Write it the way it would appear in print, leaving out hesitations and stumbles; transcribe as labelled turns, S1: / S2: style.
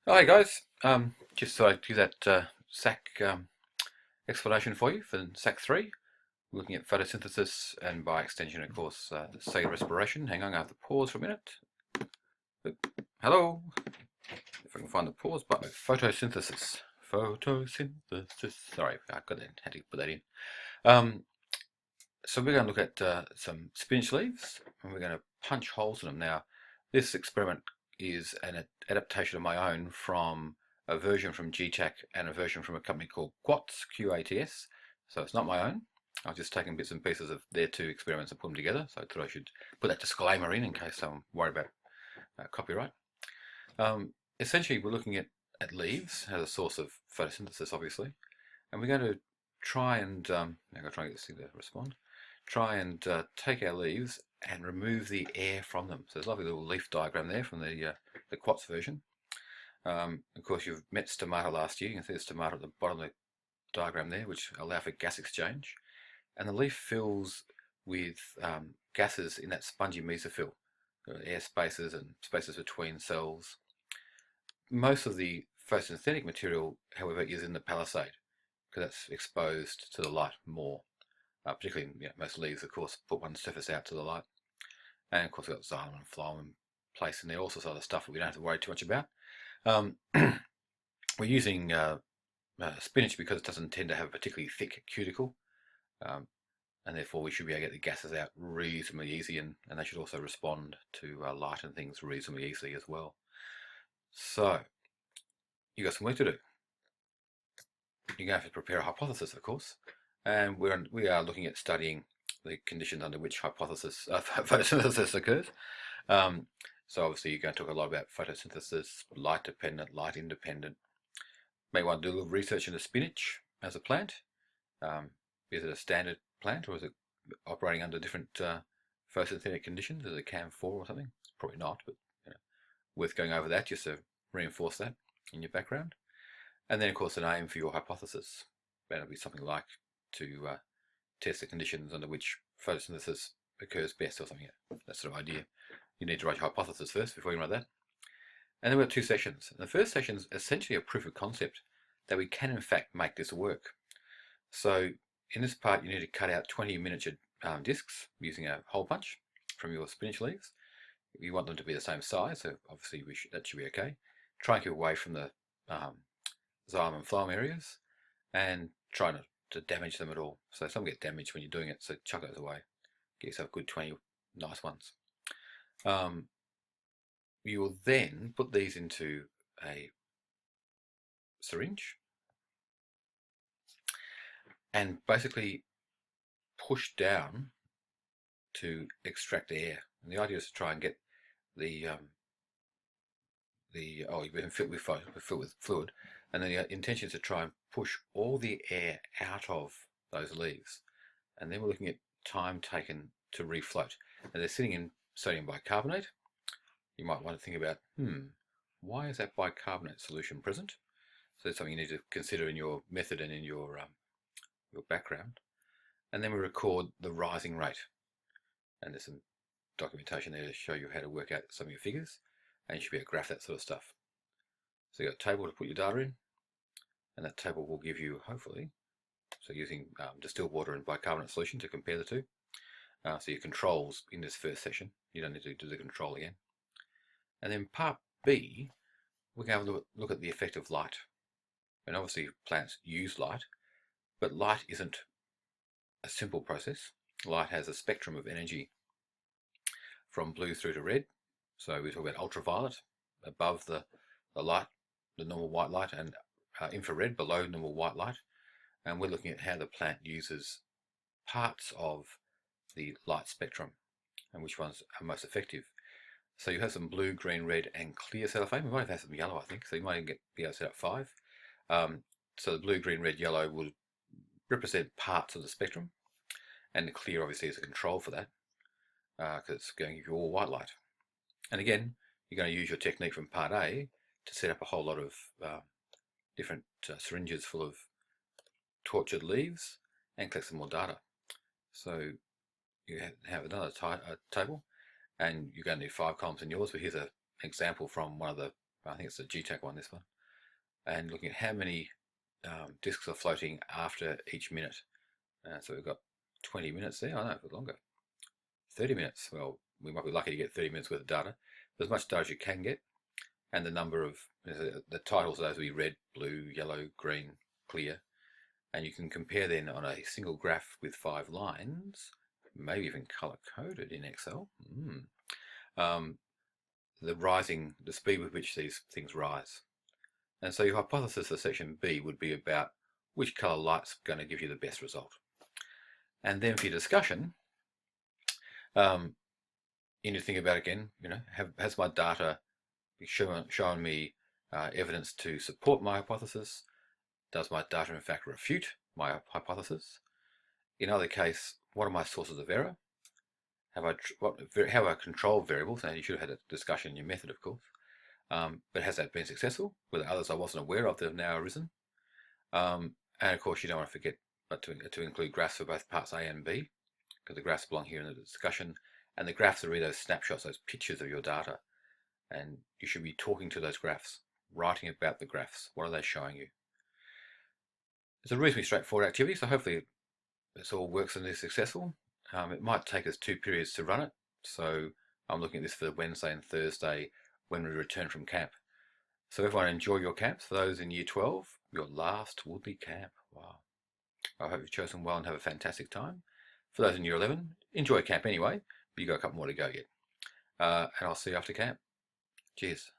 S1: Hi guys, just thought I'd do that SAC explanation for you for SAC 3, looking at photosynthesis and by extension of course cellular respiration. Hang on, I have to pause for a minute. Hello, if I can find the pause button. Photosynthesis, sorry, I got that, had to put that in. So we're going to look at some spinach leaves and we're going to punch holes in them. Now this experiment is an adaptation of my own from a version from GTAC and a version from a company called Quats, Q-A-T-S. So it's not my own. I've just taken bits and pieces of their two experiments and put them together. So I thought I should put that disclaimer in case I'm worried about copyright. Essentially, we're looking at leaves as a source of photosynthesis, obviously. And we're going to try and, I'm going to try and get this thing to respond. Try and take our leaves and remove the air from them. So there's a lovely little leaf diagram there from the Quats version. Of course, you've met stomata last year. You can see the stomata at the bottom of the diagram there, which allow for gas exchange. And the leaf fills with gases in that spongy mesophyll, air spaces and spaces between cells. Most of the photosynthetic material, however, is in the palisade because that's exposed to the light more. Particularly, most leaves, of course, put one surface out to the light. And of course, we've got xylem and phloem in place in there, all sorts of other stuff that we don't have to worry too much about. We're using spinach because it doesn't tend to have a particularly thick cuticle, and therefore we should be able to get the gases out reasonably easy, and they should also respond to light and things reasonably easily as well. So, you've got some work to do. You're going to have to prepare a hypothesis, of course, and we are looking at studying the conditions under which photosynthesis occurs. So obviously you're going to talk a lot about photosynthesis, light dependent, light independent. May want to do a little research into spinach as a plant. Is it a standard plant or is it operating under different photosynthetic conditions? Is it CAM4 or something? Probably not, but worth going over that just to reinforce that in your background. And then of course an aim for your hypothesis. That'll be something like to test the conditions under which photosynthesis occurs best or something. That sort of idea. You need to write your hypothesis first before you write that. And then we've got two sections. And the first section is essentially a proof of concept that we can in fact make this work. So in this part you need to cut out 20 miniature discs using a hole punch from your spinach leaves. You want them to be the same size, so obviously that should be okay. Try and keep away from the xylem and phloem areas and try not to damage them at all. So some get damaged when you're doing it, so chuck those away. Get yourself a good 20 nice ones. You will then put these into a syringe and basically push down to extract air. And the idea is to try and get you've been filled with fluid, and then the intention is to try and push all the air out of those leaves. And then we're looking at time taken to refloat. And they're sitting in sodium bicarbonate. You might want to think about, why is that bicarbonate solution present? So that's something you need to consider in your method and in your background. And then we record the rising rate. And there's some documentation there to show you how to work out some of your figures. And you should be able to graph that sort of stuff. So you've got a table to put your data in. And that table will give you, hopefully, so using distilled water and bicarbonate solution to compare the two. So your controls in this first session, you don't need to do the control again. And then part B, we're going to have a look at the effect of light. And obviously plants use light, but light isn't a simple process. Light has a spectrum of energy from blue through to red. So we talk about ultraviolet above the light, the normal white light, and infrared below normal white light. And we're looking at how the plant uses parts of the light spectrum and which ones are most effective. So you have some blue, green, red, and clear cellophane. We might have some yellow, I think. So you might be able to set up 5. So the blue, green, red, yellow will represent parts of the spectrum, and the clear obviously is a control for that because it's going to give you all white light. And again, you're going to use your technique from part A to set up a whole lot of different syringes full of tortured leaves and collect some more data. So you have another table, and you're going to do 5 columns in yours, but here's an example from one of the I think it's a GTAC one, this one, and looking at how many discs are floating after each minute. So we've got 20 minutes there. I know, for longer. 30 minutes. Well, we might be lucky to get 30 minutes worth of data. But as much data as you can get, and the number of the titles of those will be red, blue, yellow, green, clear, and you can compare then on a single graph with 5 lines, maybe even color coded in Excel. The speed with which these things rise. And so your hypothesis for section B would be about which color light's going to give you the best result. And then for your discussion, you need to think about, again, has my data shown me evidence to support my hypothesis? Does my data in fact refute my hypothesis? In either case, what are my sources of error? Have I controlled variables? And you should have had a discussion in your method, of course. But has that been successful? Were there others I wasn't aware of that have now arisen? And of course, you don't want to forget to include graphs for both parts A and B, because the graphs belong here in the discussion. And the graphs are really those snapshots, those pictures of your data. And you should be talking to those graphs, writing about the graphs. What are they showing you? It's a reasonably straightforward activity, so hopefully this all works and is successful. It might take us 2 periods to run it, so I'm looking at this for Wednesday and Thursday when we return from camp. So everyone enjoy your camps. For those in Year 12, your last Woodleigh camp. Wow. I hope you've chosen well and have a fantastic time. For those in Year 11, enjoy camp anyway, but you've got a couple more to go yet. And I'll see you after camp. Cheers.